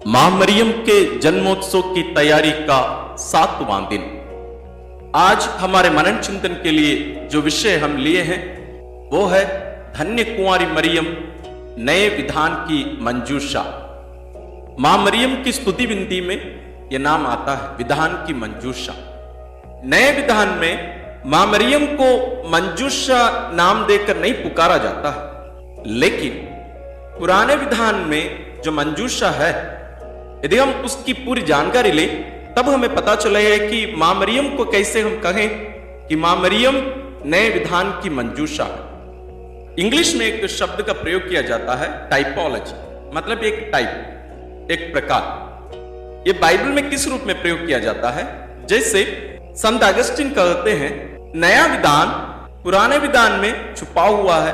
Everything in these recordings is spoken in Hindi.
मां मरियम के जन्मोत्सव की तैयारी का 7वां दिन। आज हमारे मनन चिंतन के लिए जो विषय हम लिए हैं वो है धन्य कुंवारी मरियम, नए विधान की मंजूषा। मां मरियम की स्तुति विनती में यह नाम आता है, विधान की मंजूषा। नए विधान में मां मरियम को मंजूषा नाम देकर नहीं पुकारा जाता है, लेकिन पुराने विधान में जो मंजूषा है, यदि हम उसकी पूरी जानकारी लें तब हमें पता चलेगा कि मां मरियम को कैसे हम कहें कि मां मरियम नए विधान की मंजूषा है। इंग्लिश में एक शब्द का प्रयोग किया जाता है, टाइपोलॉजी, मतलब एक टाइप, एक प्रकार। ये बाइबल में किस रूप में प्रयोग किया जाता है? जैसे संत अगस्टिन कहते हैं, नया विधान पुराने विधान में छुपा हुआ है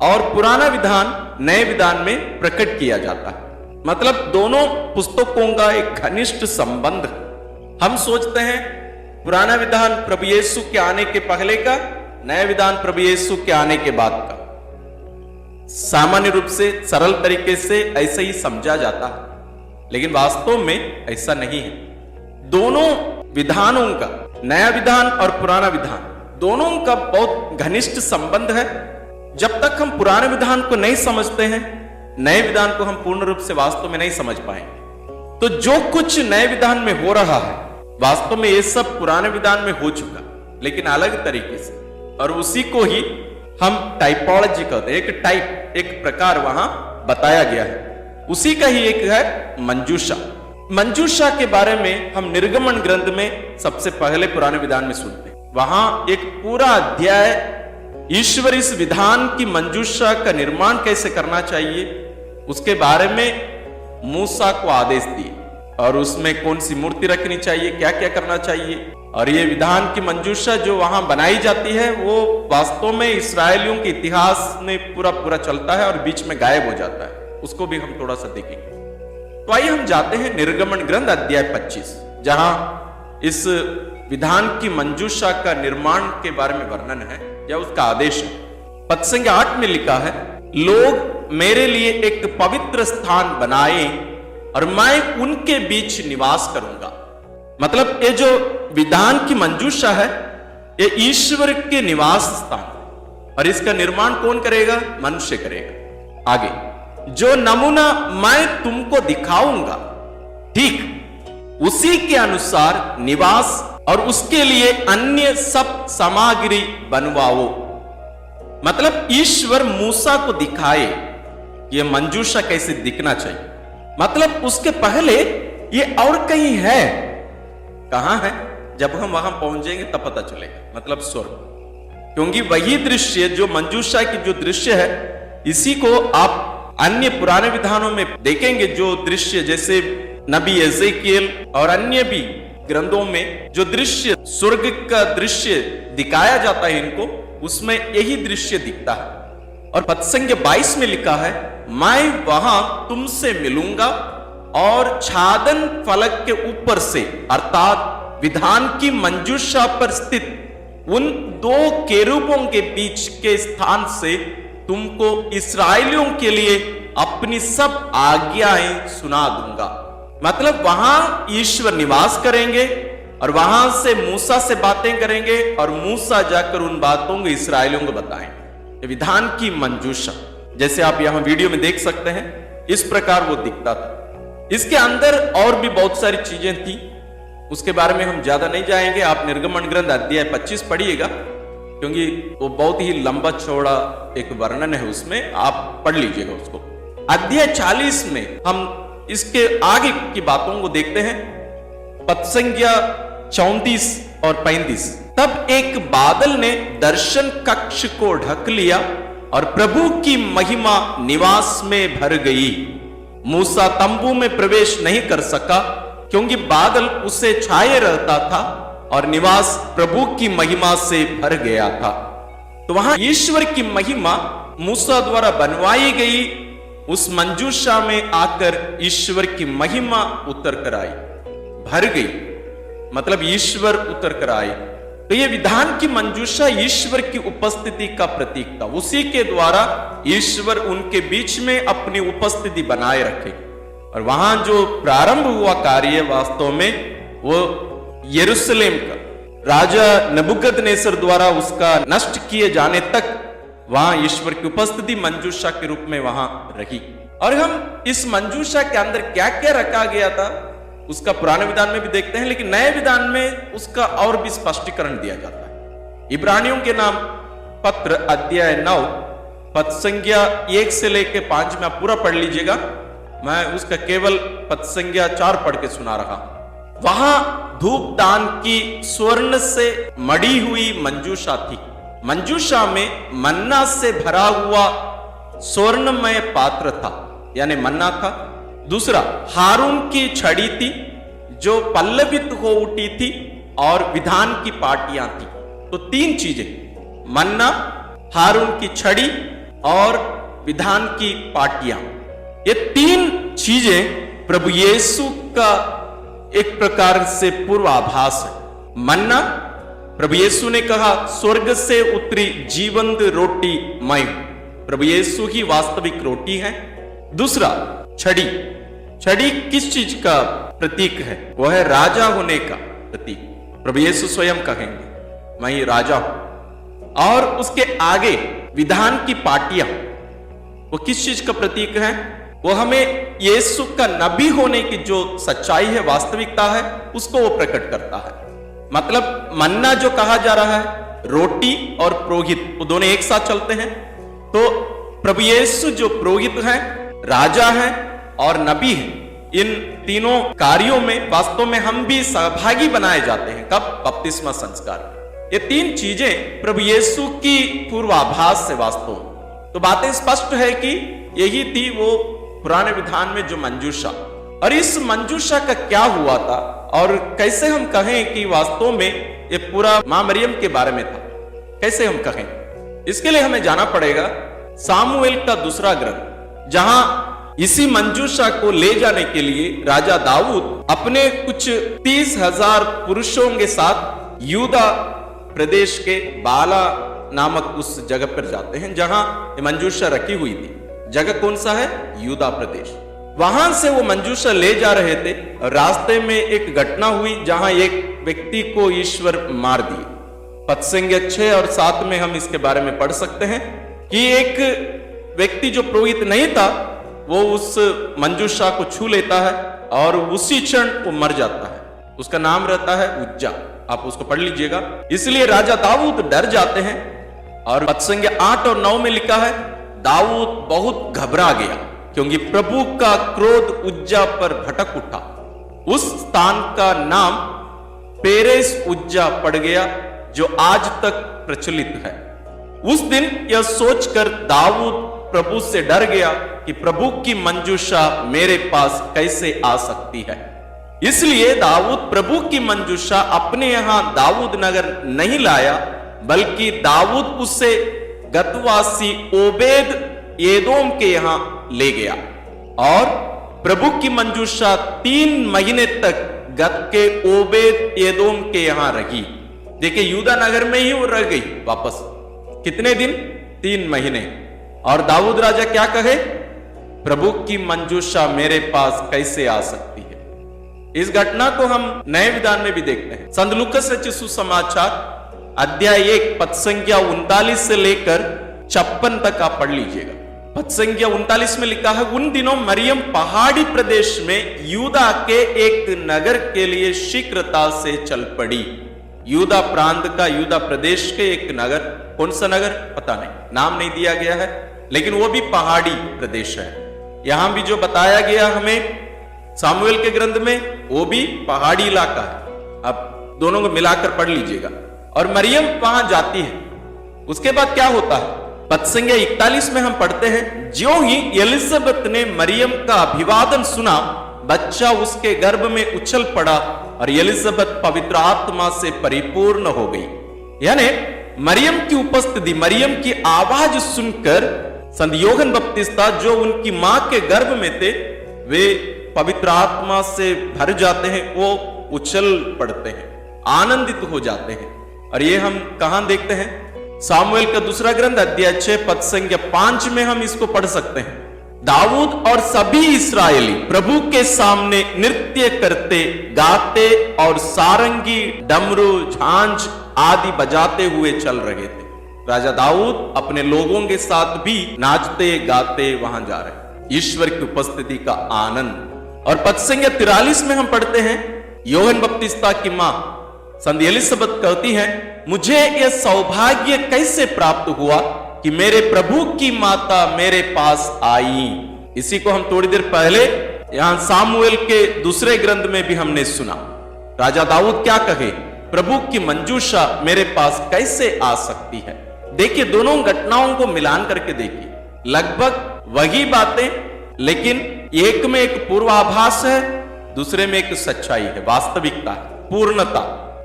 और पुराना विधान नए विधान में प्रकट किया जाता है। मतलब दोनों पुस्तकों का एक घनिष्ठ संबंध। हम सोचते हैं पुराना विधान प्रभु यीशु के आने के पहले का, नया विधान प्रभु यीशु के आने के बाद का। सामान्य रूप से सरल तरीके से ऐसे ही समझा जाता है, लेकिन वास्तव में ऐसा नहीं है। दोनों विधानों का, नया विधान और पुराना विधान, दोनों का बहुत घनिष्ठ संबंध है। जब तक हम पुराने विधान को नहीं समझते हैं, नए विधान को हम पूर्ण रूप से वास्तव में नहीं समझ पाएंगे। तो जो कुछ नए विधान में हो रहा है, वास्तव में ये सब पुराने विधान में हो चुका, लेकिन अलग तरीके से, और उसी को ही हम टाइपोलॉजी कहते हैं। एक टाइप, एक प्रकार वहां बताया गया है। उसी का ही एक है मंजूषा। मंजूषा के बारे में हम निर्गमन ग्रंथ में सबसे पहले पुराने विधान में सुनते हैं। वहां एक पूरा अध्याय ईश्वर इस विधान की मंजूषा का निर्माण कैसे करना चाहिए उसके बारे में मूसा को आदेश दिए, और उसमें कौन सी मूर्ति रखनी चाहिए, क्या क्या करना चाहिए। और ये विधान की मंजूषा जो वहां बनाई जाती है वो वास्तव में इस्राएलियों के इतिहास में पूरा चलता है और बीच में गायब हो जाता है। उसको भी हम थोड़ा सा देखेंगे। तो आइए हम जाते हैं निर्गमन ग्रंथ अध्याय 25, जहां इस विधान की मंजूषा का निर्माण के बारे में वर्णन है या उसका आदेश है। पद संख्या 8 में लिखा है, लोग मेरे लिए एक पवित्र स्थान बनाए और मैं उनके बीच निवास करूंगा। मतलब ये जो विधान की मंजूषा है, ये ईश्वर के निवास स्थान, और इसका निर्माण कौन करेगा? मनुष्य करेगा। आगे, जो नमूना मैं तुमको दिखाऊंगा, ठीक उसी के अनुसार निवास और उसके लिए अन्य सब सामग्री बनवाओ। मतलब ईश्वर मूसा को दिखाए ये मंजूषा कैसे दिखना चाहिए। मतलब उसके पहले ये और कहीं है। कहां है? जब हम वहां पहुंचेंगे तब पता चलेगा। मतलब स्वर्ग, क्योंकि वही दृश्य जो मंजूषा की जो दृश्य है, इसी को आप अन्य पुराने विधानों में देखेंगे। जो दृश्य जैसे नबी एजेकिएल और अन्य भी ग्रंथों में जो दृश्य, स्वर्ग का दृश्य दिखाया जाता है इनको, उसमें यही दृश्य दिखता है। और पद संख्या 22 में लिखा है, मैं वहां तुमसे मिलूंगा और छादन फलक के ऊपर से, अर्थात विधान की मंजूषा पर स्थित उन दो केरूबों के बीच के स्थान से तुमको इस्राएलियों के लिए अपनी सब आज्ञाएं सुना दूंगा। मतलब वहां ईश्वर निवास करेंगे और वहां से मूसा से बातें करेंगे और मूसा जाकर उन बातों को इस्राएलियों को बताएंगे। विधान की मंजूषा, जैसे आप यहां वीडियो में देख सकते हैं, इस प्रकार वो दिखता था। इसके अंदर और भी बहुत सारी चीजें थी, उसके बारे में हम ज्यादा नहीं जाएंगे। आप निर्गमन ग्रंथ अध्याय 25 पढ़िएगा, क्योंकि वो बहुत ही लंबा चौड़ा एक वर्णन है, उसमें आप पढ़ लीजिएगा उसको। अध्याय 40 में हम इसके आगे की बातों को देखते हैं। पद संख्या 34 और 35, तब एक बादल ने दर्शन कक्ष को ढक लिया और प्रभु की महिमा निवास में भर गई। मूसा तंबू में प्रवेश नहीं कर सका, क्योंकि बादल उसे छाए रहता था और निवास प्रभु की महिमा से भर गया था। तो वहां ईश्वर की महिमा मूसा द्वारा बनवाई गई, उस मंजूषा में आकर ईश्वर की महिमा उतर कर आई, भर गई। मतलब ईश्वर उतर कर आए। तो ये विधान की मंजूषा ईश्वर की उपस्थिति का प्रतीक था। उसी के द्वारा ईश्वर उनके बीच में अपनी उपस्थिति बनाए रखे। और वहां जो प्रारंभ हुआ कार्य वास्तव में वो यरूशलेम का राजा नबूकदनेस्सर द्वारा उसका नष्ट किए जाने तक वहां ईश्वर की उपस्थिति मंजूषा के रूप में वहां रही। और हम इस मंजूषा के अंदर क्या क्या रखा गया था उसका पुराने विधान में भी देखते हैं, लेकिन नए विधान में उसका और भी स्पष्टीकरण दिया जाता है। इब्रानियों के नाम पत्र अध्याय 9 पद संज्ञा 1 से लेके 5 में आप पूरा पढ़ लीजिएगा। मैं उसका केवल पद संज्ञा 4 पढ़ के सुना रहा। वहां धूप दान की स्वर्ण से मड़ी हुई मंजूषा थी। मंजूषा में मन्ना से भरा हुआ स्वर्णमय पात्र था, यानी मन्ना था। दूसरा हारून की छड़ी थी जो पल्लवित हो उठी थी और विधान की पाटियां थी। तो 3 चीजें, मन्ना, हारून की छड़ी और विधान की पाटियां, ये 3 चीजें प्रभु यीशु का एक प्रकार से पूर्वाभास है। मन्ना, प्रभु यीशु ने कहा स्वर्ग से उतरी जीवंत रोटी मैं हूं। प्रभु यीशु ही वास्तविक रोटी है। दूसरा छड़ी, छड़ी किस चीज का प्रतीक है? वह है राजा होने का प्रतीक। प्रभु यीशु स्वयं कहेंगे मैं ही राजा हूं। और उसके आगे विधान की पाटियां, वो किस चीज का प्रतीक है? वो हमें यीशु का नबी होने की जो सच्चाई है, वास्तविकता है, उसको वो प्रकट करता है। मतलब मन्ना जो कहा जा रहा है, रोटी और पुरोहित, वो दोनों एक साथ चलते हैं। तो प्रभु यीशु जो पुरोहित है, राजा है और नबी है, इन तीनों कार्यों में वास्तव में हम भी सहभागी बनाए जाते हैं। कब? बपतिस्मा संस्कार। ये 3 चीजें प्रभु यीशु की पूर्वाभास से वास्तव में। तो बातें स्पष्ट है कि यही थी वो पुराने विधान में जो मंजूषा। और इस मंजूषा का क्या हुआ था और कैसे हम कहें कि वास्तव में ये पूरा मां मरियम के बारे में था, कैसे हम कहें? इसके लिए हमें जाना पड़ेगा सामुएल का दूसरा ग्रंथ, जहां इसी मंजूषा को ले जाने के लिए राजा दाऊद अपने कुछ 30,000 पुरुषों के साथ यूदा प्रदेश के बाला नामक उस जगह पर जाते हैं जहां ये मंजूषा रखी हुई थी। जगह कौन सा है? यूदा प्रदेश। वहां से वो मंजूषा ले जा रहे थे। रास्ते में एक घटना हुई जहां एक व्यक्ति को ईश्वर मार दिए। पद संज्ञा 6 और 7 में हम इसके बारे में पढ़ सकते हैं कि एक व्यक्ति जो पुरोहित नहीं था वो उस मंजूषा को छू लेता है और उसी क्षण वो मर जाता है। उसका नाम रहता है उज्जा। आप उसको पढ़ लीजिएगा। इसलिए राजा दाऊद डर जाते हैं और पद संज्ञा 8 और 9 में लिखा है दाऊद बहुत घबरा गया क्योंकि प्रभु का क्रोध उज्जा पर भटक उठा। उस स्थान का नाम पेरेस उज्जा पड़ गया जो आज तक प्रचलित है। उस दिन यह सोचकर दाऊद प्रभु से डर गया कि प्रभु की मंजूषा मेरे पास कैसे आ सकती है। इसलिए दाऊद प्रभु की मंजूषा अपने यहां दाऊद नगर नहीं लाया, बल्कि दाऊद उसे गतवासी ओबेद एदोम के यहां ले गया और प्रभु की मंजूषा 3 महीने तक गत के ओबेद एदोम के यहां रही। देखिए यूदा नगर में ही वो रह गई वापस। कितने दिन? 3 महीने। और दाऊद राजा क्या कहे? प्रभु की मंजूषा मेरे पास कैसे आ सकती है। इस घटना को हम नए विधान में भी देखते हैं। संत लूकास रचित सुसमाचार अध्याय 1 पद संज्ञा 39 से लेकर 56 तक आप पढ़ लीजिएगा। पद संज्ञा 39 में लिखा है उन दिनों मरियम पहाड़ी प्रदेश में यूदा के एक नगर के लिए शीघ्रता से चल पड़ी। यूदा प्रांत का, यूदा प्रदेश के एक नगर, कौन सा नगर पता नहीं, नाम नहीं दिया गया है, लेकिन वो भी पहाड़ी प्रदेश है। यहां भी जो बताया गया हमें सामुएल के ग्रंथ में वो भी पहाड़ी इलाका है। अब दोनों को मिलाकर पढ़ लीजिएगा। और मरियम वहां जाती है। उसके बाद क्या होता है? पद संज्ञा 41 में हम पढ़ते हैं ज्यों ही एलिजाबेथ ने मरियम का अभिवादन सुना, बच्चा उसके गर्भ में उछल पड़ा और एलिजाबेथ पवित्र आत्मा से परिपूर्ण हो गई। यानी मरियम की उपस्थिति, मरियम की आवाज सुनकर संत यूहन्ना बपतिस्ता जो उनकी मां के गर्भ में थे वे पवित्र आत्मा से भर जाते हैं, वो उछल पड़ते हैं, आनंदित हो जाते हैं। और ये हम कहां देखते हैं? सामुएल का दूसरा ग्रंथ अध्याय 6 पद संज्ञा 5 में हम इसको पढ़ सकते हैं। दाऊद और सभी इस्राएली प्रभु के सामने नृत्य करते, गाते और सारंगी, डमरू, झांझ आदि बजाते हुए चल रहे थे। राजा दाऊद अपने लोगों के साथ भी नाचते गाते वहां जा रहे, ईश्वर की उपस्थिति का आनंद। और पद संख्या 43 में हम पढ़ते हैं, योहन बपतिस्ता की मां संत एलिसबेथ कहती है, मुझे यह सौभाग्य कैसे प्राप्त हुआ कि मेरे प्रभु की माता मेरे पास आई। इसी को हम थोड़ी देर पहले यहां सामुएल के दूसरे ग्रंथ में भी हमने सुना। राजा दाऊद क्या कहे, प्रभु की मंजूषा मेरे पास कैसे आ सकती है। देखिए, दोनों घटनाओं को मिलान करके देखिए, लगभग वही बातें, लेकिन एक में एक पूर्वाभास है, दूसरे में एक सच्चाई है, वास्तविकता है, पूर्णता।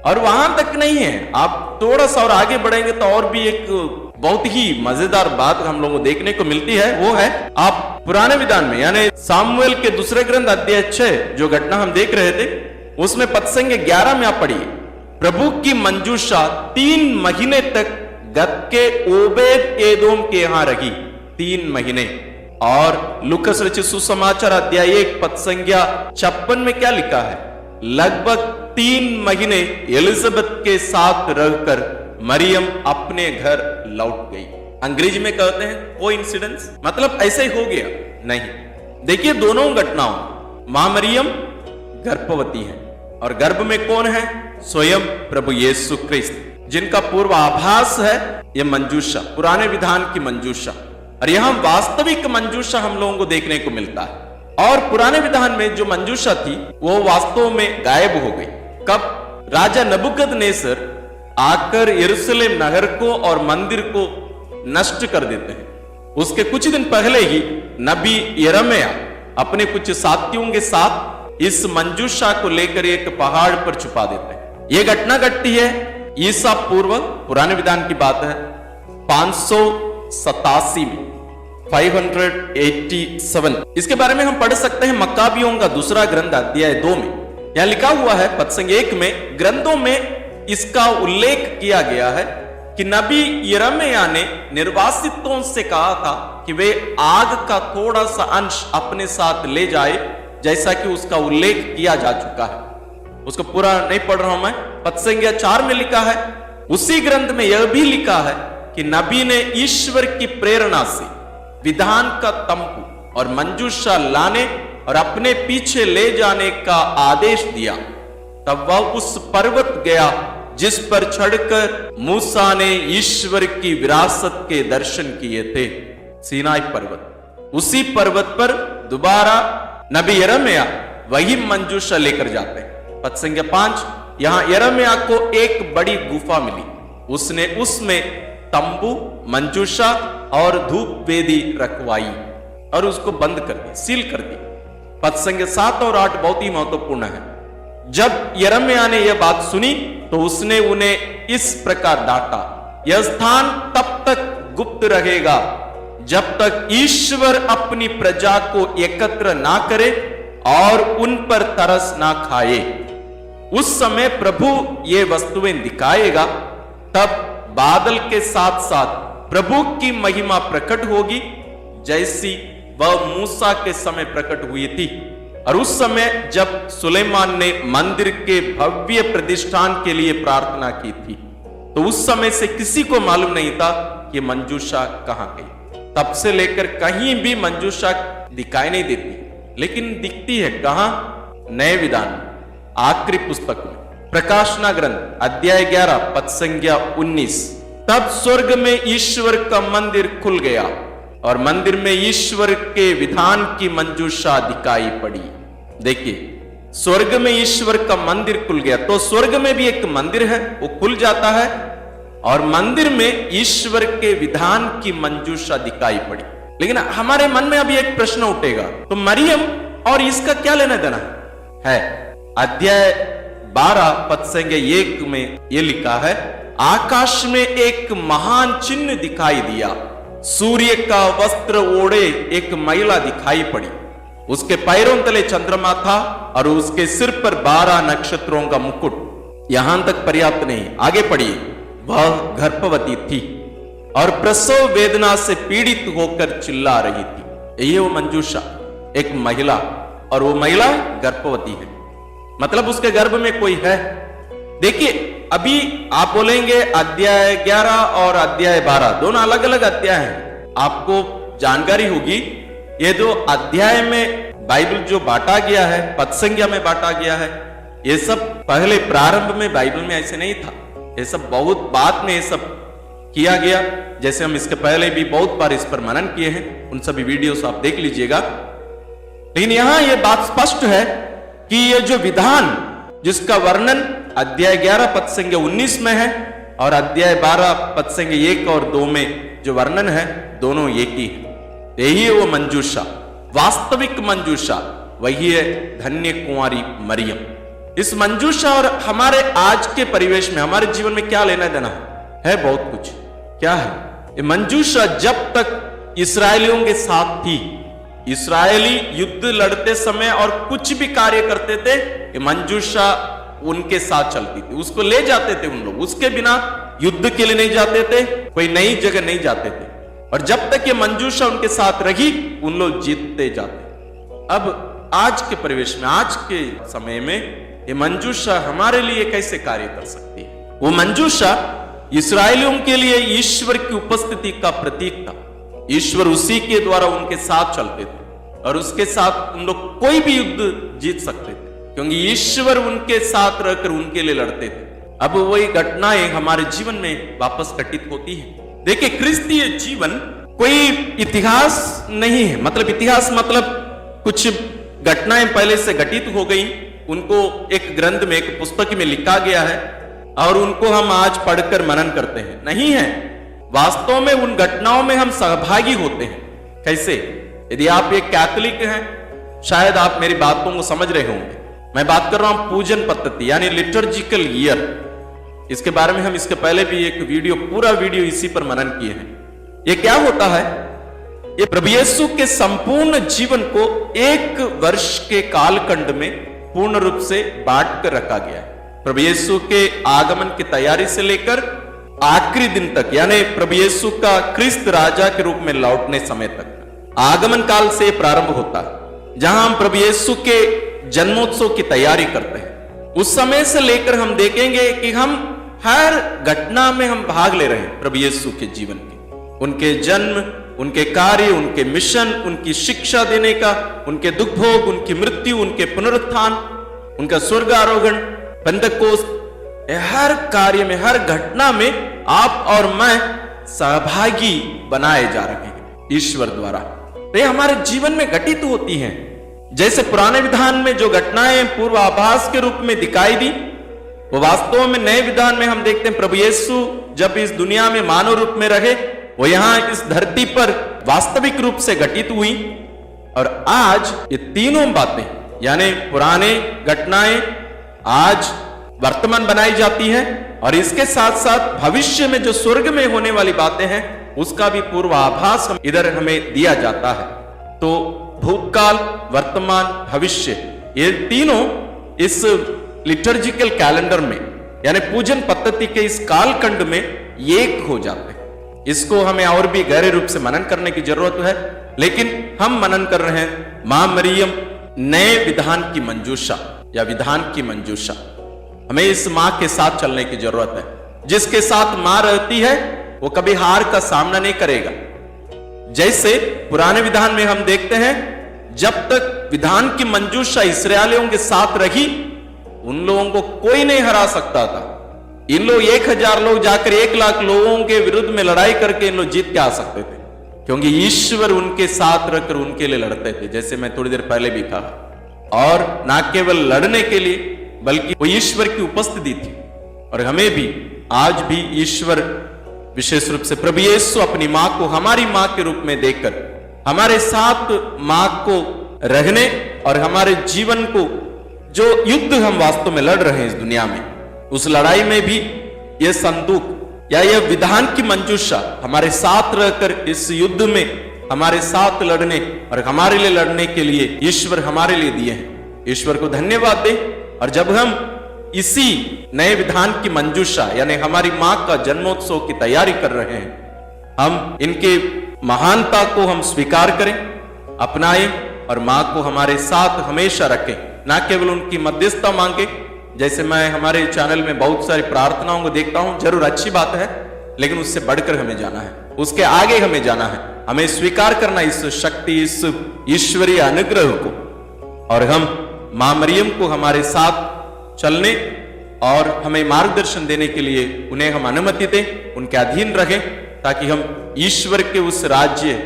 और वहां तक नहीं है, आप थोड़ा सा और आगे बढ़ेंगे तो और भी एक बहुत ही मजेदार बात हम लोगों को देखने को मिलती है। वो है, आप पुराने विधान में यानी सामुएल के दूसरे ग्रंथ अध्याय 6 जो घटना हम देख रहे थे, उसमें पद संख्या 11 में आप पढ़िए, प्रभु की मंजूषा 3 महीने तक गत के ओबेद एदोम के यहां रही, 3 महीने। और लूकास रचित सुसमाचार अध्याय 1 पद संख्या 56 में क्या लिखा है, लगभग 3 महीने एलिजाबेथ के साथ रहकर मरियम अपने घर लौट गई। अंग्रेजी में कहते हैं कोइंसिडेंस, मतलब ऐसे ही हो गया नहीं। देखिए, दोनों घटनाओं, मां मरियम गर्भवती है और गर्भ में कौन है, स्वयं प्रभु यीशु क्रिस्त, जिनका पूर्वाभास है यह मंजूषा, पुराने विधान की मंजूषा। और यहां वास्तविक मंजूषा हम लोगों को देखने को मिलता है। और पुराने विधान में जो मंजूषा थी वो वास्तव में गायब हो गई। कब? राजा नबूकदनेस्सर आकर यरूशलेम नगर को और मंदिर को नष्ट कर देते हैं। उसके कुछ दिन पहले ही नबी यिर्मयाह अपने कुछ साथियों के साथ इस मंजूषा को लेकर एक पहाड़ पर छुपा देते हैं। यह घटना घटती है ईसा पूर्व, पुराने विधान की बात है, 587 में, 587। इसके बारे में हम पढ़ सकते हैं मक्काबियों का दूसरा ग्रंथ अध्याय 2 में। यहां लिखा हुआ है पद संख्या 1 में, ग्रंथों में इसका उल्लेख किया गया है कि नबी यिर्मयाह ने निर्वासितों से कहा था कि वे आग का थोड़ा सा अंश अपने साथ ले जाए, जैसा कि उसका उल्लेख किया जा चुका है। उसको पूरा नहीं पढ़ रहा हूं मैं। पद संख्या 4 में लिखा है, उसी ग्रंथ में यह भी लिखा है कि नबी ने ईश्वर की प्रेरणा से विधान का तंबू और मंजूषा लाने और अपने पीछे ले जाने का आदेश दिया। तब वह उस पर्वत गया जिस पर चढ़कर मूसा ने ईश्वर की विरासत के दर्शन किए थे, सीनाई पर्वत। उसी पर्वत पर दोबारा नबी यिर्मयाह वही मंजूषा लेकर जाते हैं। पद संख्या 5, यहां यिर्मयाह को एक बड़ी गुफा मिली, उसने उसमें तंबू, मंजूषा और धूप वेदी रखवाई और उसको बंद कर दी, सील कर दी। पद संख्या 7 और 8 बहुत ही महत्वपूर्ण है। जब यिर्मयाह ने यह बात सुनी तो उसने उन्हें इस प्रकार डांटा, यह स्थान तब तक गुप्त रहेगा जब तक ईश्वर अपनी प्रजा को एकत्र ना करे और उन पर तरस ना खाए। उस समय प्रभु ये वस्तुएं दिखाएगा, तब बादल के साथ साथ प्रभु की महिमा प्रकट होगी, जैसी वह मूसा के समय प्रकट हुई थी। और उस समय जब सुलेमान ने मंदिर के भव्य प्रतिष्ठान के लिए प्रार्थना की थी, तो उस समय से किसी को मालूम नहीं था कि मंजूषा कहां गई। तब से लेकर कहीं भी मंजूषा दिखाई नहीं देती, लेकिन दिखती है कहां? नए विधान में, आखिरी पुस्तक में, प्रकाशना ग्रंथ अध्याय 11 पद संख्या 19। तब स्वर्ग में ईश्वर का मंदिर खुल गया और मंदिर में ईश्वर के विधान की मंजूषा दिखाई पड़ी। देखिए, स्वर्ग में ईश्वर का मंदिर खुल गया, तो स्वर्ग में भी एक मंदिर है, वो खुल जाता है और मंदिर में ईश्वर के विधान की मंजूषा दिखाई पड़ी। लेकिन हमारे मन में अभी एक प्रश्न उठेगा, तो मरियम और इसका क्या लेना देना है? अध्याय 12 पद संख्या 1 में यह लिखा है, आकाश में एक महान चिन्ह दिखाई दिया, सूर्य का वस्त्र ओढ़े एक महिला दिखाई पड़ी, उसके पैरों तले चंद्रमा था और उसके सिर पर 12 नक्षत्रों का मुकुट। यहां तक पर्याप्त नहीं, आगे पढ़िए। वह गर्भवती थी और प्रसव वेदना से पीड़ित होकर चिल्ला रही थी। यही है वो मंजूषा, एक महिला, और वो महिला गर्भवती है, मतलब उसके गर्भ में कोई है। देखिए अभी आप बोलेंगे अध्याय 11 और अध्याय 12 दोनों अलग अलग अध्याय हैं। आपको जानकारी होगी ये जो अध्याय में बाइबल जो बांटा गया है, पद संख्या में बांटा गया है, ये सब पहले प्रारंभ में बाइबल में ऐसे नहीं था। ये सब बहुत बाद में ये सब किया गया। जैसे हम इसके पहले भी बहुत बार इस पर मनन किए हैं, उन सभी वीडियोस आप देख लीजिएगा। लेकिन यहां ये बात स्पष्ट है कि ये जो विधान जिसका वर्णन अध्याय 11 पद संख्या 19 में है और अध्याय 12 पद संख्या 1 और 2 में जो वर्णन है, दोनों एक ही है। यही है वो मंजूषा, वास्तविक मंजूषा, वही है धन्य कुंवारी मरियम। इस मंजूषा और हमारे आज के परिवेश में, हमारे जीवन में क्या लेना देना है? बहुत कुछ। क्या है ये मंजूषा? जब तक इस्राएलियों के साथ थी, इस्राएली युद्ध लड़ते समय और कुछ भी कार्य करते थे, ये मंजूषा उनके साथ चलती थी, उसको ले जाते थे उन लोग। उसके बिना युद्ध के लिए नहीं जाते थे, कोई नई जगह नहीं जाते थे। और जब तक ये मंजूषा उनके साथ रही, उन लोग जीतते जाते। अब आज के परिवेश में, आज के समय में ये मंजूषा हमारे लिए कैसे कार्य कर सकती है? वो मंजूषा इस्राएलियों के लिए ईश्वर की उपस्थिति का प्रतीक था। ईश्वर उसी के द्वारा उनके साथ चलते थे और उसके साथ उन लोग कोई भी युद्ध जीत सकते थे, क्योंकि ईश्वर उनके साथ रहकर उनके लिए लड़ते थे। अब वही घटनाएं हमारे जीवन में वापस घटित होती है। देखिए क्रिस्तीय जीवन कोई इतिहास नहीं है। मतलब इतिहास मतलब कुछ घटनाएं पहले से घटित हो गई, उनको एक ग्रंथ में, एक पुस्तक में लिखा गया है और उनको हम आज पढ़कर मनन करते हैं। नहीं है, वास्तव में उन घटनाओं में हम सहभागी होते हैं। कैसे? यदि आप एक कैथोलिक हैं, शायद आप मेरी बातों को समझ रहे होंगे। मैं बात कर रहा हूं पूजन पद्धति यानी लिटर्जिकल ईयर। इसके बारे में हम इसके पहले भी एक वीडियो, पूरा वीडियो इसी पर मनन किए हैं। ये क्या होता है? ये प्रभु यीशु के संपूर्ण जीवन को एक वर्ष के कालखंड में पूर्ण रूप से बांट कर रखा गया है। प्रभु यीशु के आगमन की तैयारी से लेकर आखिरी दिन तक, यानी प्रभु यीशु का क्रिस्त राजा के रूप में लौटने समय तक आगमन काल से प्रारंभ होता है, जहां हम प्रभु यीशु के जन्मोत्सव की तैयारी करते हैं। उस समय से लेकर हम देखेंगे कि हम हर घटना में हम भाग ले रहे हैं प्रभु यीशु के जीवन के, उनके जन्म, उनके कार्य, उनके मिशन, उनकी शिक्षा देने का, उनके दुख भोग, उनकी मृत्यु, उनके पुनरुत्थान, उनका स्वर्ग आरोहण, पेंतकोस्त, हर कार्य में, हर घटना में आप और मैं सहभागी बनाए जा रहे हैं ईश्वर द्वारा। तो ये हमारे जीवन में घटित होती हैं। जैसे पुराने विधान में जो घटनाएं पूर्वाभास के रूप में दिखाई दी, वो वास्तव में नए विधान में हम देखते हैं प्रभु यीशु जब इस दुनिया में मानव रूप में रहे, वो यहां इस धरती पर वास्तविक रूप से घटित हुई। और आज ये तीनों बातें यानी पुराने घटनाएं आज वर्तमान बनाई जाती है और इसके साथ साथ भविष्य में जो स्वर्ग में होने वाली बातें हैं उसका भी पूर्वाभास इधर हमें दिया जाता है। तो भूतकाल, वर्तमान, भविष्य, ये तीनों इस लिटर्जिकल कैलेंडर में यानी पूजन पद्धति के इस कालखंड में एक हो जाते हैं। इसको हमें और भी गहरे रूप से मनन करने की जरूरत है, लेकिन हम मनन कर रहे हैं मां मरियम नए विधान की मंजूषा या विधान की मंजूषा। हमें इस मां के साथ चलने की जरूरत है। जिसके साथ मां रहती है वो कभी हार का सामना नहीं करेगा। जैसे पुराने विधान में हम देखते हैं, जब तक विधान की मंजूषा इस्राएलियों के साथ रही, उन लोगों को कोई नहीं हरा सकता था। इन लोग 1000 लोग जाकर 1 लाख लोगों के विरुद्ध में लड़ाई करके इन लोग जीत के आ सकते थे, क्योंकि ईश्वर उनके साथ रहकर उनके लिए लड़ते थे, जैसे मैं थोड़ी देर पहले भी कहा। और ना केवल लड़ने के लिए, बल्कि वो ईश्वर की उपस्थिति थी। और हमें भी आज भी ईश्वर विशेष रूप से प्रभु यीशु अपनी मां को हमारी मां के रूप में देखकर हमारे साथ मां को रहने और हमारे जीवन को, जो युद्ध हम वास्तव में लड़ रहे हैं इस दुनिया में, उस लड़ाई में भी यह संदूक या यह विधान की मंजूषा हमारे साथ रहकर इस युद्ध में हमारे साथ लड़ने और हमारे लिए लड़ने के लिए ईश्वर हमारे लिए दिए हैं। ईश्वर को धन्यवाद दें। और जब हम इसी नए विधान की मंजूषा यानी हमारी मां का जन्मोत्सव की तैयारी कर रहे हैं, हम इनके महानता को हम स्वीकार करें अपनाएं और माँ को हमारे साथ हमेशा रखें, ना केवल उनकी मध्यस्थता मांगे। जैसे मैं हमारे चैनल में बहुत सारी प्रार्थनाओं को देखता हूं, जरूर अच्छी बात है, लेकिन उससे बढ़कर हमें जाना है, उसके आगे हमें जाना है। हमें स्वीकार करना इस शक्ति, इस ईश्वरीय अनुग्रह को, और हम मां मरियम को हमारे साथ चलने और हमें मार्गदर्शन देने के लिए उन्हें हम अनुमति दें, उनके अधीन रहें, ताकि हम ईश्वर के उस राज्य,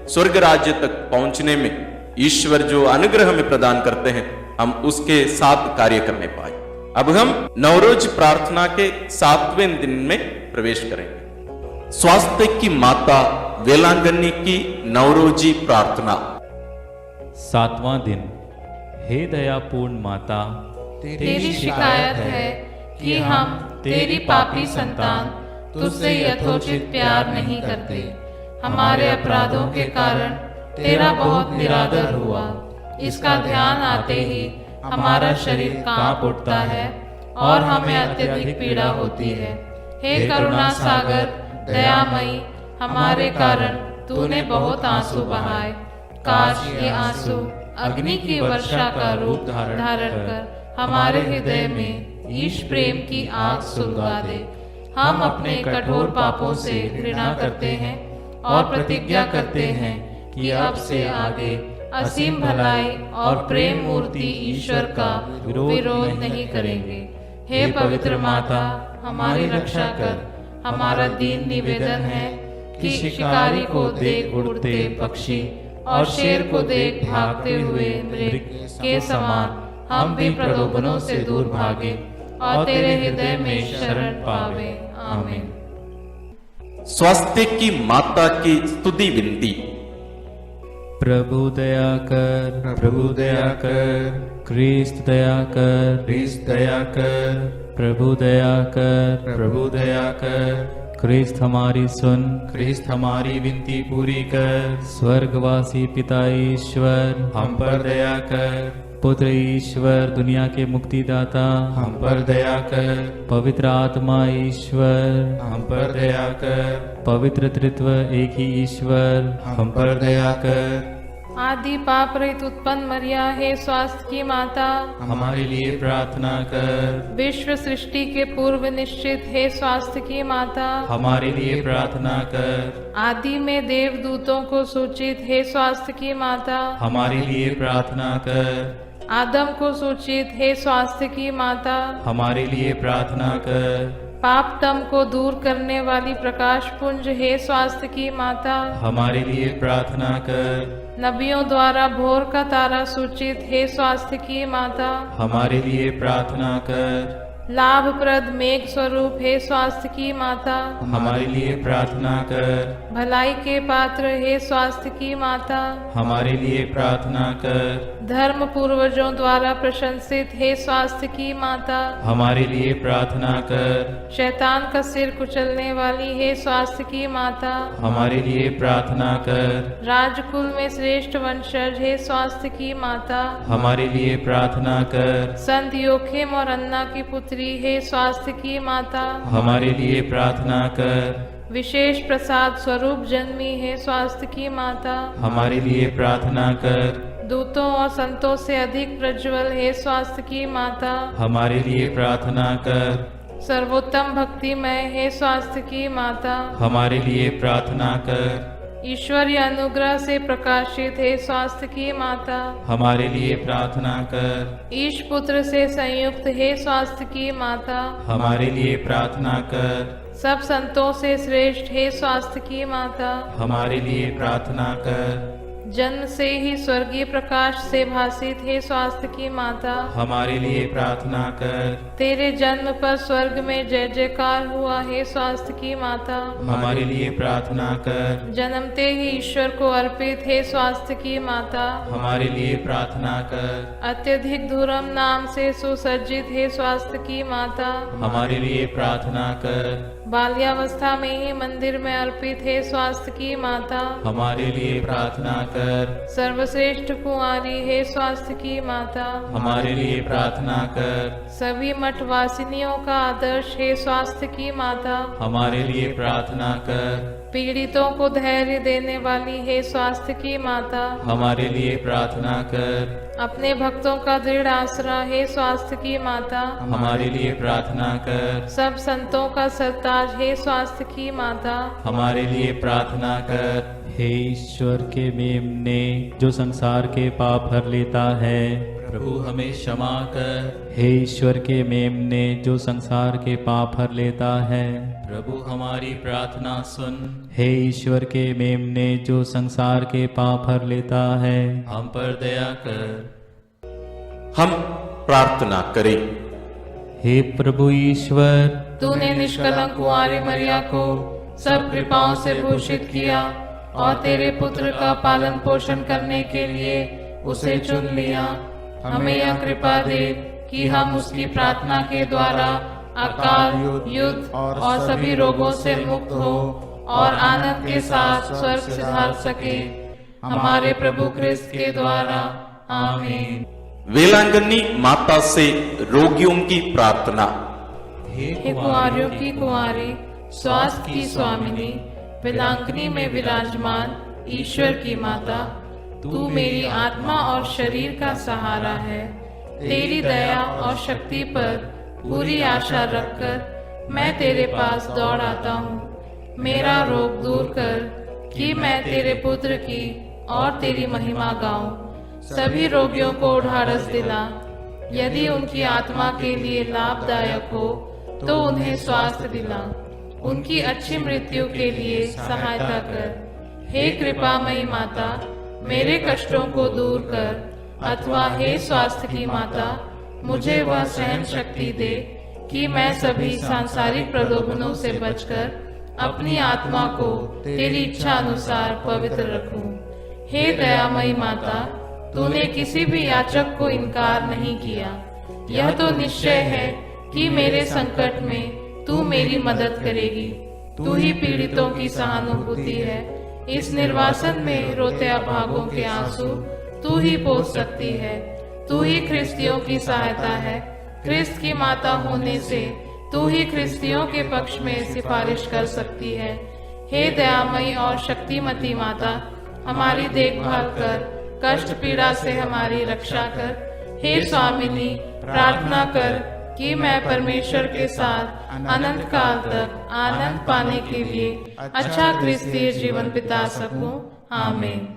स्वर्ग राज्य तक पहुंचने में ईश्वर जो अनुग्रह हमें प्रदान करते हैं, हम उसके साथ कार्य करने पाए। अब हम नवरोज प्रार्थना के 7वें दिन में प्रवेश करेंगे। स्वास्थ्य की माता वेलांगनी की नवरोजी प्रार्थना। 7वां दिन। हे दयापूर्ण माता, तेरी शिकायत है कि हम तेरी पापी संतान तुझसे यथोचित प्यार नहीं करते। हमारे अपराधों के कारण तेरा बहुत निरादर हुआ। इसका ध्यान आते ही हमारा शरीर कांप उठता है और हमें अत्यधिक पीड़ा होती है। हे करुणा सागर दयामयी, हमारे कारण तूने बहुत आंसू बहाए। काश ये आंसू अग्नि की वर्षा का रूप धारण कर हमारे हृदय में ईश प्रेम की आग सुलगा दे। हम अपने कठोर पापों से घृणा करते हैं और प्रतिज्ञा करते हैं कि अब से आगे असीम भलाई और प्रेम मूर्ति ईश्वर का विरोध नहीं करेंगे। हे पवित्र माता, हमारी रक्षा कर। हमारा दीन निवेदन है कि शिकारी को देख उड़ते पक्षी और शेर को देख भागते हुए मृग के समान हम भी प्रलोभनों से दूर भागे और तेरे हृदय में शरण पावे। आमीन। स्वास्थ्य की माता की स्तुति विनती। प्रभु दया कर, प्रभु दया कर, क्रिस्त दया कर, क्रिस्त दया कर, प्रभु दया कर, प्रभु दया कर, क्रिस्त हमारी सुन, क्रिस्त हमारी विनती पूरी कर। स्वर्गवासी पिता ईश्वर, हम पर दया कर। पुत्र ईश्वर, दुनिया के मुक्तिदाता, हम पर दया कर। पवित्र आत्मा ईश्वर, हम पर दया कर। पवित्र त्रित्व एक ही ईश्वर, हम पर दया कर। आदि पाप रहित उत्पन्न मरिया, हे स्वास्थ्य की माता, हमारे लिए प्रार्थना कर। विश्व सृष्टि के पूर्व निश्चित, हे स्वास्थ्य की माता, हमारे लिए प्रार्थना कर। आदि में देवदूतों को सूचित, हे स्वास्थ्य की माता, हमारे लिए प्रार्थना कर। आदम को सूचित, हे स्वास्थ्य की माता, हमारे लिए प्रार्थना कर। पाप तम को दूर करने वाली प्रकाश पुंज, हे स्वास्थ्य की माता, हमारे लिए प्रार्थना कर। नबियों द्वारा भोर का तारा सूचित, हे स्वास्थ्य की माता, हमारे लिए प्रार्थना कर। लाभप्रद मेघ स्वरूप, हे स्वास्थ्य की माता, हमारे लिए प्रार्थना कर। भलाई के पात्र, हे स्वास्थ्य की माता, हमारे लिए प्रार्थना कर। धर्म पूर्वजों द्वारा प्रशंसित, हे स्वास्थ्य की माता, हमारे लिए प्रार्थना कर। शैतान का सिर कुचलने वाली, हे स्वास्थ्य की माता, हमारे लिए प्रार्थना कर। राजकुल में श्रेष्ठ वंशज, हे स्वास्थ्य की माता, हमारे लिए प्रार्थना कर। संत योखिम और अन्ना की पुत्री, हे स्वास्थ्य की माता, हमारे लिए प्रार्थना कर। विशेष प्रसाद स्वरूप जन्मी, हे स्वास्थ्य की माता, हमारे लिए प्रार्थना कर। दूतों और संतों से अधिक प्रज्वल, हे स्वास्थ्य की माता, हमारे लिए प्रार्थना कर। सर्वोत्तम भक्तिमय, हे स्वास्थ्य की माता, हमारे लिए प्रार्थना कर। ईश्वरीय अनुग्रह से प्रकाशित, हे स्वास्थ्य की माता, हमारे लिए प्रार्थना कर। ईश पुत्र से संयुक्त, हे स्वास्थ्य की माता, हमारे लिए प्रार्थना कर। सब संतों से श्रेष्ठ, हे स्वास्थ्य की माता, हमारे लिए प्रार्थना कर। जन्म से ही स्वर्गीय प्रकाश से भासित, हे स्वास्थ्य की माता, हमारे लिए प्रार्थना कर। तेरे जन्म पर स्वर्ग में जय जयकार हुआ, हे स्वास्थ्य की माता, हमारे लिए प्रार्थना कर। जन्मते ही ईश्वर को अर्पित, हे स्वास्थ्य की माता, हमारे लिए प्रार्थना कर। अत्यधिक धूरम नाम से सुसज्जित, हे स्वास्थ्य की माता, हमारे लिए प्रार्थना कर। बाल्यावस्था में ही मंदिर में अर्पित, हे स्वास्थ्य की माता, हमारे लिए प्रार्थना कर। सर्वश्रेष्ठ कुंवारी, हे स्वास्थ्य की माता, हमारे लिए प्रार्थना कर। सभी मठवासिनियों का आदर्श, हे स्वास्थ्य की माता, हमारे लिए प्रार्थना कर। पीड़ितों को धैर्य देने वाली हे स्वास्थ्य की माता, हमारे लिए प्रार्थना कर। अपने भक्तों का दृढ़ आसरा हे स्वास्थ्य की माता, हमारे लिए प्रार्थना कर। सब संतों का सरताज हे स्वास्थ्य की माता, हमारे लिए प्रार्थना कर। हे ईश्वर के मेमने जो संसार के पाप हर लेता है, प्रभु हमें क्षमा कर। हे ईश्वर के मेमने जो संसार के पाप हर लेता है, प्रभु हमारी प्रार्थना सुन। हे ईश्वर के मेमने जो संसार के पाप हर लेता है, हम पर दया कर। हम प्रार्थना करें। हे प्रभु ईश्वर, तूने निष्कलंक कुंवारी मरिया को सब कृपाओं से भूषित किया और तेरे पुत्र का पालन पोषण करने के लिए उसे चुन लिया। हमें यह कृपा दे कि हम उसकी प्रार्थना के द्वारा अकाल, युद्ध और सभी रोगों से मुक्त हो और आनंद के साथ स्वर्ग सिधार सके, हमारे प्रभु क्रिस्त के द्वारा। आमीन। वेलांगनी माता से रोगियों की प्रार्थना। हे कुंवारियों की कुंवारी, स्वास्थ्य की स्वामिनी, वेलांगनी में विराजमान ईश्वर की माता, तू मेरी आत्मा और शरीर का सहारा है। तेरी दया और शक्ति पर पूरी आशा रखकर मैं तेरे पास दौड़ आता हूँ। मेरा रोग दूर कर कि मैं तेरे पुत्र की और तेरी महिमा गाऊं। सभी रोगियों को ढाढ़स दिला। यदि उनकी आत्मा के लिए लाभदायक हो तो उन्हें स्वास्थ्य दिला। उनकी अच्छी मृत्यु के लिए सहायता कर। हे कृपामयी माता, मेरे कष्टों को दूर कर, अथवा हे स्वास्थ्य की माता, मुझे वह सहन शक्ति दे कि मैं सभी सांसारिक प्रलोभनों से बचकर अपनी आत्मा को तेरी इच्छा अनुसार पवित्र रखूं। हे दयामयी माता, तूने किसी भी याचक को इनकार नहीं किया। यह तो निश्चय है कि मेरे संकट में तू मेरी मदद करेगी। तू ही पीड़ितों की सहानुभूति है। इस निर्वासन में रोते अभागों के आंसू तू ही पोंछ सकती है। तू ही ख्रिस्तियों की सहायता है। ख्रिस्त की माता होने से तू ही ख्रिस्तियों के पक्ष में सिफारिश कर सकती है। हे दयामयी और शक्तिमती माता, हमारी देखभाल कर, कष्ट पीड़ा से हमारी रक्षा कर। हे स्वामिनी, प्रार्थना कर कि मैं परमेश्वर के साथ अनंत काल तक आनंद पाने के लिए अच्छा क्रिस्तीय जीवन बिता सकूं। आमीन।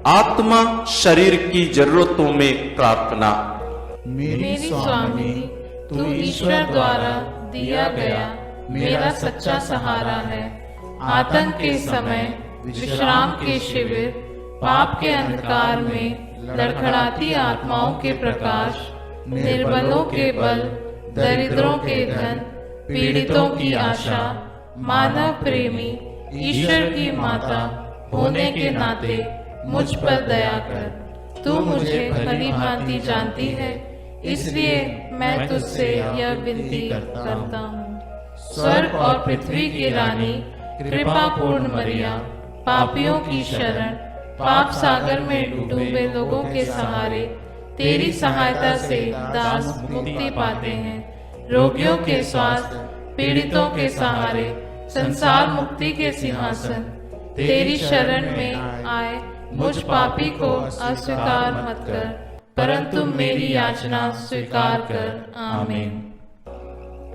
आत्मा शरीर की जरूरतों में प्रार्थना। मेरी स्वामिनी, तू ईश्वर द्वारा दिया गया मेरा सच्चा सहारा है। आतंक के समय विश्राम के शिविर, पाप के अंधकार में लड़खड़ाती आत्माओं के प्रकाश, निर्बलों के बल, दरिद्रों के धन, पीड़ितों की आशा, मानव प्रेमी ईश्वर की माता होने के नाते मुझ पर दया कर। तू मुझे भली भांति जानती है, इसलिए मैं तुझसे यह विनती करता हूँ। स्वर्ग और पृथ्वी की रानी, कृपा पूर्ण मरिया, पापियों की शरण, पाप सागर में डूबे लोगों के सहारे तेरी सहायता से दास मुक्ति पाते हैं। रोगियों के स्वास्थ्य, पीड़ितों के सहारे, संसार मुक्ति के सिंहासन तेरी शरण में आए मुझ पापी को अस्वीकार मत कर, परंतु मेरी याचना स्वीकार कर। आमीन।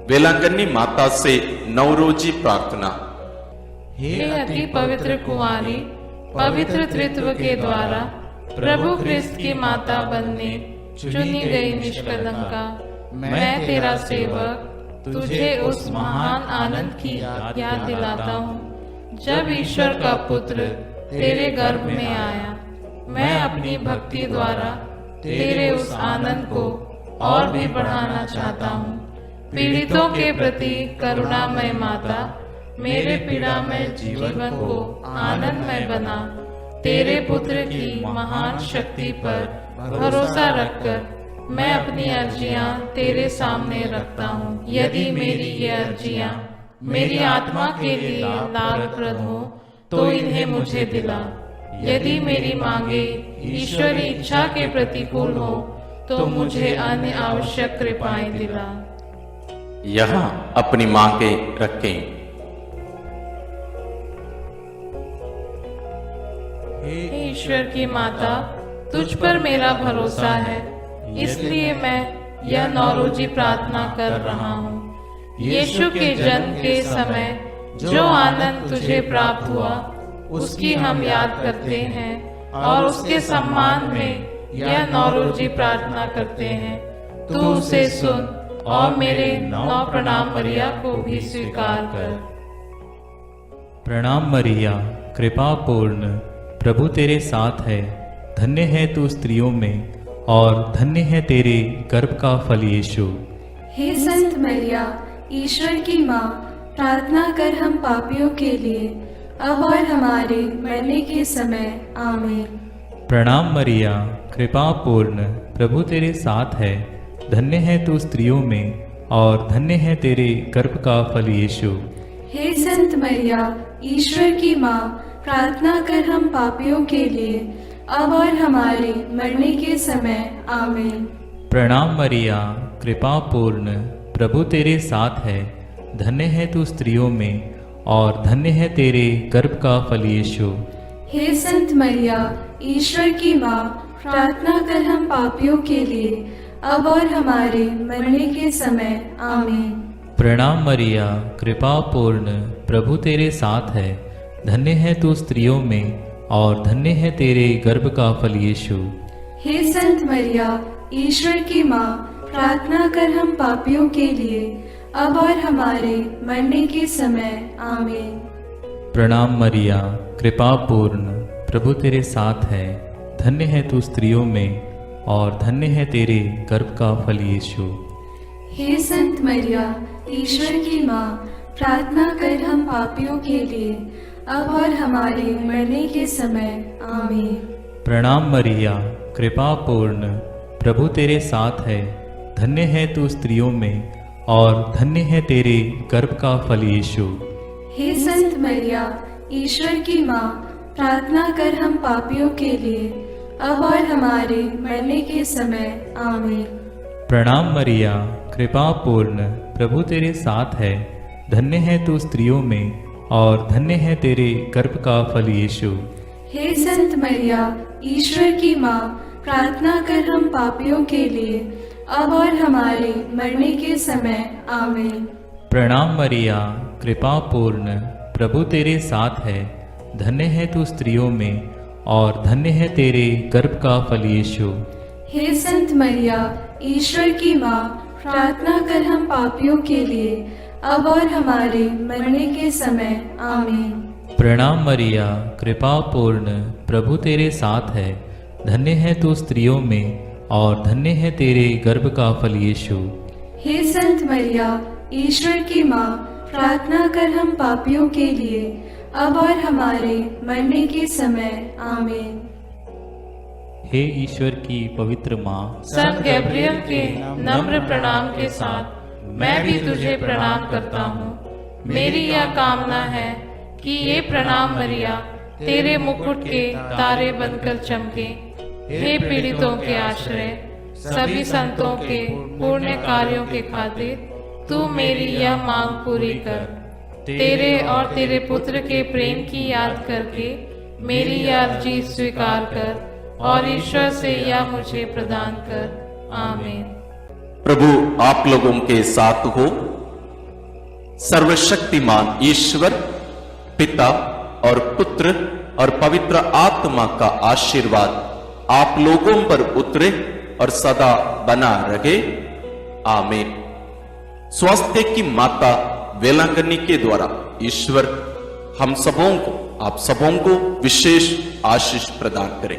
वेलांगनी माता से नवरोजी प्रार्थना। हे अति पवित्र कुंवारी, पवित्र त्रित्व के द्वारा प्रभु ख्रिस्त की माता बनने चुनी गई निष्कलंका, मैं तेरा सेवक तुझे उस महान आनंद की याद दिलाता हूँ जब ईश्वर का पुत्र तेरे गर्भ में आया। मैं अपनी भक्ति द्वारा तेरे उस आनंद को और भी बढ़ाना चाहता हूँ। पीड़ितों के प्रति करुणामय माता, मेरे पीड़ामय जीवन को आनंदमय बना। तेरे पुत्र की महान शक्ति पर भरोसा रखकर मैं अपनी अर्जियां तेरे सामने रखता हूँ। यदि मेरी ये अर्जियां मेरी आत्मा के लिए लाभप्रद हो तो इन्हें मुझे दिला। यदि मेरी मांगे ईश्वरी इच्छा के प्रतिकूल हो तो मुझे अन्य आवश्यक कृपाएं दिला। यहाँ अपनी मांगे रखें। परमेश्वर की माता, तुझ पर मेरा भरोसा है, इसलिए मैं यह नौरोजी प्रार्थना कर रहा हूँ। यीशु के जन्म के समय जो आनंद तुझे प्राप्त हुआ, उसकी हम याद करते हैं और उसके सम्मान में यह नौरोजी प्रार्थना करते हैं। तू उसे सुन और मेरे 9 प्रणाम मरिया को भी स्वीकार कर। प्रणाम मरिया, कृपा पूर्ण, प्रभु तेरे साथ है। धन्य है तू स्त्रियों में और धन्य है तेरे गर्भ का फल यीशु। हे संत मरिया, ईश्वर की माँ, प्रार्थना कर हम पापियों के लिए, अब और हमारे मरने के समय। आमीन। प्रणाम मरिया, कृपा पूर्ण, प्रभु तेरे साथ है। धन्य है तू स्त्रियों में और धन्य है तेरे गर्भ का फल यीशु। हे संत मरिया, ईश्वर की माँ, प्रार्थना कर हम पापियों के लिए, अब और हमारे मरने के समय। आमीन। प्रणाम मरिया, कृपा पूर्ण, प्रभु तेरे साथ है। धन्य है तू स्त्रियों में और धन्य है तेरे गर्भ का फल यीशु। हे संत मरिया, ईश्वर की माँ, प्रार्थना कर हम पापियों के लिए, अब और हमारे मरने के समय। आमीन। प्रणाम मरिया, कृपा पूर्ण, प्रभु तेरे साथ है। धन्य है तू स्त्रियों में और धन्य है तेरे गर्भ का फल यीशु। हे संत मरिया, ईश्वर की माँ, प्रार्थना कर हम पापियों के लिए, अब और हमारे मरने के समय। आमीन। प्रणाम मरिया, कृपा पूर्ण, प्रभु तेरे साथ है। धन्य है तू स्त्रियों में और धन्य है तेरे गर्भ का फल यीशु। हे संत मरिया, ईश्वर की माँ, प्रार्थना कर हम पापियों के लिए, अब और हमारे मरने के समय। आमीन। प्रणाम मरिया, कृपा पूर्ण, प्रभु तेरे साथ है। धन्य है तू स्त्रियों में और धन्य है तेरे गर्भ का फल यीशु। हे संत मरिया, ईश्वर की माँ, प्रार्थना कर हम पापियों के लिए, अब और हमारे मरने के समय। आमीन। प्रणाम मरिया, कृपा पूर्ण, प्रभु तेरे साथ है। धन्य है तू स्त्रियों में और धन्य है तेरे गर्भ का फल यीशु। हे संत मरिया, ईश्वर की माँ, प्रार्थना कर हम पापियों के लिए, अब और हमारे मरने के समय। आमीन। प्रणाम मरिया, कृपा पूर्ण, प्रभु तेरे साथ है। धन्य है तू स्त्रियों में और धन्य है तेरे गर्भ का फल यीशु। हे संत मरिया, ईश्वर की माँ, प्रार्थना कर हम पापियों के लिए, अब और हमारे मरने के समय। आमीन। प्रणाम मरिया, कृपा पूर्ण, प्रभु तेरे साथ है। धन्य है तू स्त्रियों में और धन्य है तेरे गर्भ का फल यीशु। हे संत मरिया, ईश्वर की माँ, प्रार्थना कर हम पापियों के लिए, अब और हमारे मरने के समय। आमीन। हे ईश्वर की पवित्र माँ, संत गैब्रियल के नम्र प्रणाम के साथ मैं भी तुझे प्रणाम करता हूँ। मेरी यह कामना है कि ये प्रणाम मरिया तेरे मुकुट के तारे बनकर चमके। हे पीड़ितों के आश्रय, सभी संतों के पुण्य कार्यों के खातिर तू मेरी यह मांग पूरी कर। तेरे और तेरे पुत्र के प्रेम की याद करके मेरी यह अर्जी स्वीकार कर और ईश्वर से यह मुझे प्रदान कर। आमीन। प्रभु आप लोगों के साथ हो। सर्वशक्तिमान ईश्वर पिता और पुत्र और पवित्र आत्मा का आशीर्वाद आप लोगों पर उतरे और सदा बना रहे। आमीन। स्वास्थ्य की माता वेलांगनी के द्वारा ईश्वर हम सबों को, आप सबों को विशेष आशीष प्रदान करें।